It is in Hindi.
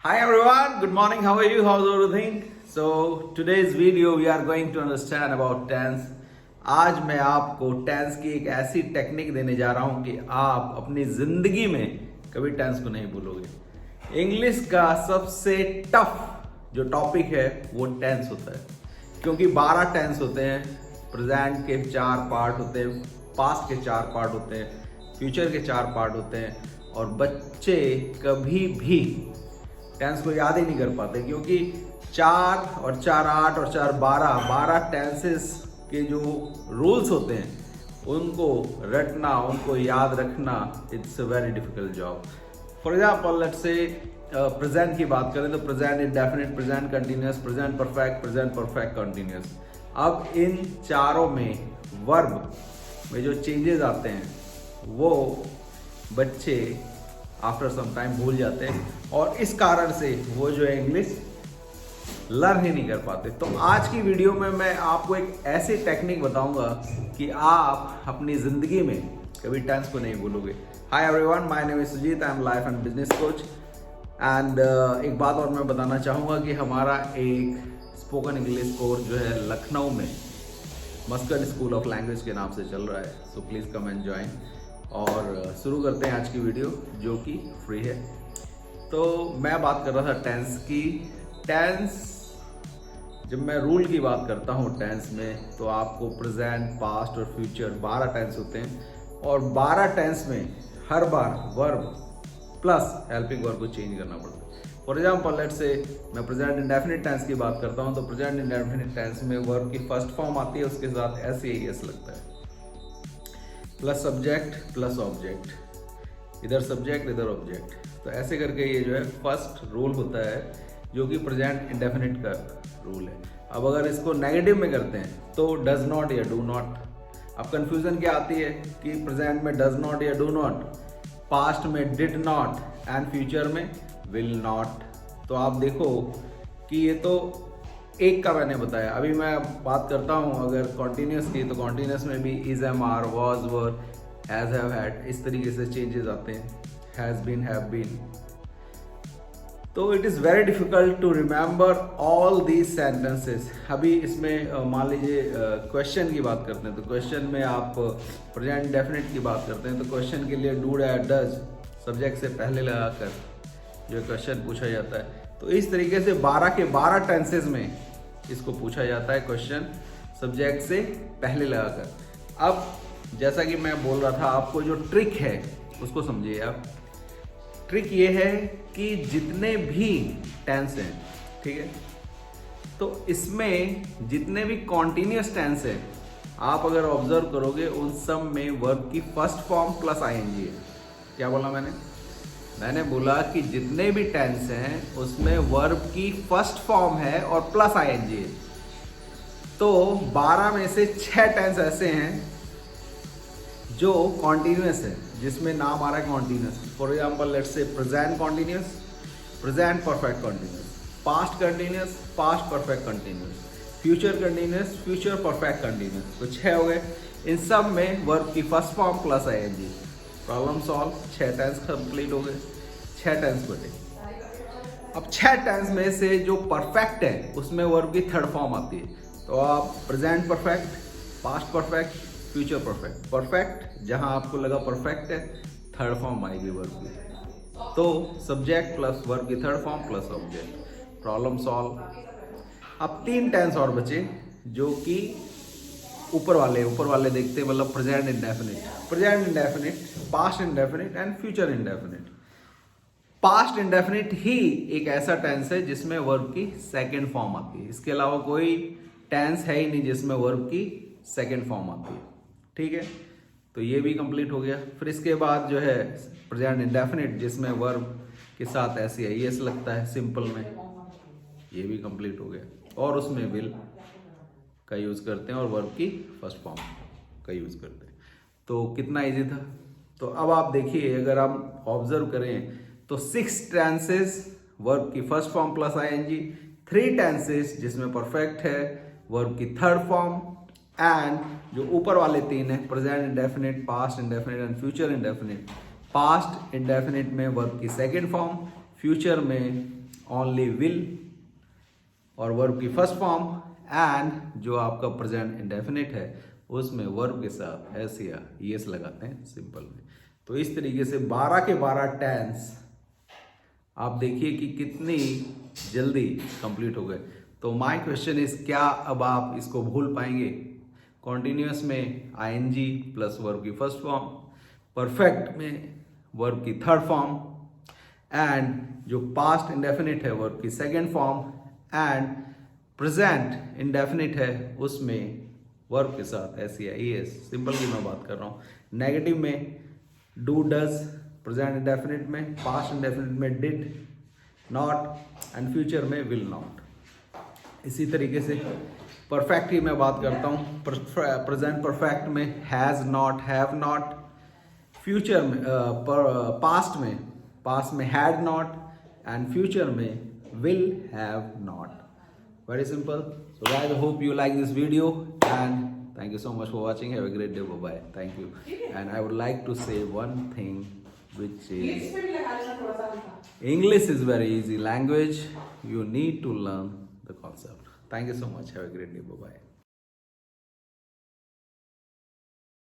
Hi everyone, good morning. How are you? How's everything? So today's video we are going to understand about tense. आज मैं आपको टेंस की एक ऐसी टेक्निक देने जा रहा हूं कि आप अपनी जिंदगी में कभी टेंस को नहीं भूलोगे। इंग्लिश का सबसे टफ जो टॉपिक है वो टेंस होता है, क्योंकि 12 टेंस होते हैं। प्रेजेंट के 4 पार्ट होते हैं, पास्ट के 4 पार्ट होते हैं, फ्यूचर के 4 पार्ट होते हैं, और बच्चे कभी भी टेंस को याद ही नहीं कर पाते, क्योंकि 4 और 4 8 और 4 12 टेंसेस के जो रूल्स होते हैं उनको रटना, उनको याद रखना, it's a very difficult job. For example let's say present की बात करें तो present indefinite, present continuous, present perfect, present perfect continuous. अब इन चारों में वर्ब में जो चेंजेस आते हैं वो बच्चे आफ्टर सम टाइम भूल जाते हैं, और इस कारण से वो जो है इंग्लिश लर्न ही नहीं कर पाते। तो आज की वीडियो में मैं आपको एक ऐसी टेक्निक बताऊंगा कि आप अपनी ज़िंदगी में कभी टेंस को नहीं भूलोगे। Hi everyone, my name is Sujit, I am life and business coach. And एक बात और मैं बताना चाहूँगा कि हमारा एक स्पोकन इंग्लिश कोर्स जो है लखनऊ में मस्कट स्कूल ऑफ लैंग्वेज के नाम से चल रहा है। So please come and join, और शुरू करते हैं आज की वीडियो जो कि फ्री है। तो मैं बात कर रहा था टेंस की। टेंस, जब मैं रूल की बात करता हूँ टेंस में, तो आपको प्रेजेंट, पास्ट और फ्यूचर 12 टेंस होते हैं, और 12 टेंस में हर बार वर्ब प्लस हेल्पिंग वर्ब को चेंज करना पड़ता है। फॉर एग्जाम्पल लेट्स से मैं प्रेजेंट इंडेफिनिट टेंस की बात करता हूँ, तो प्रेजेंट इंडेफिनिट टेंस में वर्ब की फर्स्ट फॉर्म आती है, उसके साथ एस लगता है, प्लस सब्जेक्ट प्लस ऑब्जेक्ट, इधर सब्जेक्ट इधर ऑब्जेक्ट। तो ऐसे करके ये जो है फर्स्ट रूल होता है, जो कि प्रेजेंट इंडेफिनिट का रूल है। अब अगर इसको नेगेटिव में करते हैं तो डज नॉट या डू नॉट। अब कंफ्यूजन क्या आती है कि प्रेजेंट में डज नॉट या डू नॉट, पास्ट में डिड नॉट, एंड फ्यूचर में विल नॉट। तो आप देखो कि ये तो एक का मैंने बताया। अभी मैं बात करता हूँ अगर कॉन्टिन्यूस की, तो कॉन्टिन्यूस में भी is, am, are, was, were, has, have, had, इस तरीके से चेंजेस आते हैं, हैज बीन, हैव बीन। तो it is very difficult to remember all these sentences. अभी इसमें मान लीजिए क्वेश्चन की बात करते हैं, तो क्वेश्चन में आप प्रेजेंट डेफिनेट की बात करते हैं, तो क्वेश्चन के लिए डू, डैट, डज सब्जेक्ट से पहले लगाकर जो क्वेश्चन पूछा जाता है। तो इस तरीके से 12 के 12 टेंसेज में इसको पूछा जाता है क्वेश्चन, सब्जेक्ट से पहले लगाकर। अब जैसा कि मैं बोल रहा था, आपको जो ट्रिक है उसको समझिए आप। ट्रिक ये है कि जितने भी टेंस हैं, ठीक है, तो इसमें जितने भी कॉन्टिन्यूस टेंस हैं, आप अगर ऑब्जर्व करोगे उन सब में वर्ब की फर्स्ट फॉर्म प्लस आईएनजी है। क्या बोला मैंने बोला कि जितने भी टेंस हैं उसमें वर्ब की फर्स्ट फॉर्म है और प्लस आईएनजी है। तो 12 में से 6 टेंस ऐसे हैं जो कॉन्टिन्यूस है, जिसमें नाम आ रहा है continuous. For example let's say present continuous, present perfect continuous, past continuous, past perfect continuous, future continuous, future perfect continuous. तो 6 हो गए। इन सब में वर्ब की first form plus ING. Problem solve, 6 tense complete हो गए, 6 टेंस बचे। अब 6 टेंस में से जो परफेक्ट है उसमें वर्ब की थर्ड फॉर्म आती है। तो आप present perfect, past perfect, future perfect. Perfect जहां आपको लगा परफेक्ट है, थर्ड फॉर्म आएगी वर्ब की। तो सब्जेक्ट प्लस वर्ब की third form plus object. Problem solve. अब 3 टेंस और बचे, जो कि ऊपर वाले देखते हैं, मतलब present indefinite, past indefinite and future indefinite. Past indefinite ही एक ऐसा टेंस है जिसमें वर्ब की सेकंड फॉर्म आती है। इसके अलावा कोई टेंस है ही नहीं जिसमें वर्ब की सेकंड फॉर्म आती है, ठीक है। तो ये भी कंप्लीट हो गया। फिर इसके बाद जो है प्रेजेंट इंडेफिनिट, जिसमें वर्ब के साथ एस लगता है सिंपल में, ये भी कंप्लीट हो गया। और उसमें विल का यूज करते हैं और वर्ब की फर्स्ट फॉर्म का यूज करते हैं। तो कितना इजी था। तो अब आप देखिए, अगर हम ऑब्जर्व करें तो 6 टेंसेस वर्ब की first form plus ING, 3 tenses जिसमें परफेक्ट है वर्ब की थर्ड फॉर्म, एंड जो ऊपर वाले 3 है present indefinite, past indefinite and future indefinite. Past indefinite में वर्ब की सेकेंड फॉर्म, फ्यूचर में ओनली विल और वर्ब की फर्स्ट फॉर्म, एंड जो आपका प्रेजेंट इंडेफिनिट है उसमें वर्ब के साथ एस या ईएस लगाते हैं सिंपल में। तो इस तरीके से 12 के 12 टेंस आप देखिए कि कितनी जल्दी कंप्लीट हो गए। तो माय क्वेश्चन इज, क्या अब आप इसको भूल पाएंगे? कॉन्टिन्यूअस में आईएनजी प्लस वर्ब की फर्स्ट फॉर्म, परफेक्ट में वर्ब की थर्ड फॉर्म, एंड जो पास्ट इंडेफिनिट है वर्ब की second form, and present indefinite है उसमें वर्ब के साथ एस या ईएस, सिंपल की मैं बात कर रहा हूँ। नेगेटिव में डू डज, प्रेजेंट इंडेफिनिट में, पास्ट इंडेफिनिट में डिड, नॉट, एंड फ्यूचर में विल नॉट। इसी तरीके से परफेक्ट की मैं बात करता हूँ। प्रेजेंट परफेक्ट में has not, have not, future में पास्ट में हैड नॉट, एंड फ्यूचर में will have not. Very simple. So guys, I hope you like this video, and thank you so much for watching. Have a great day. Bye bye. Thank you. And I would like to say one thing, which is English is very easy language. You need to learn the concept. Thank you so much. Have a great day. Bye bye.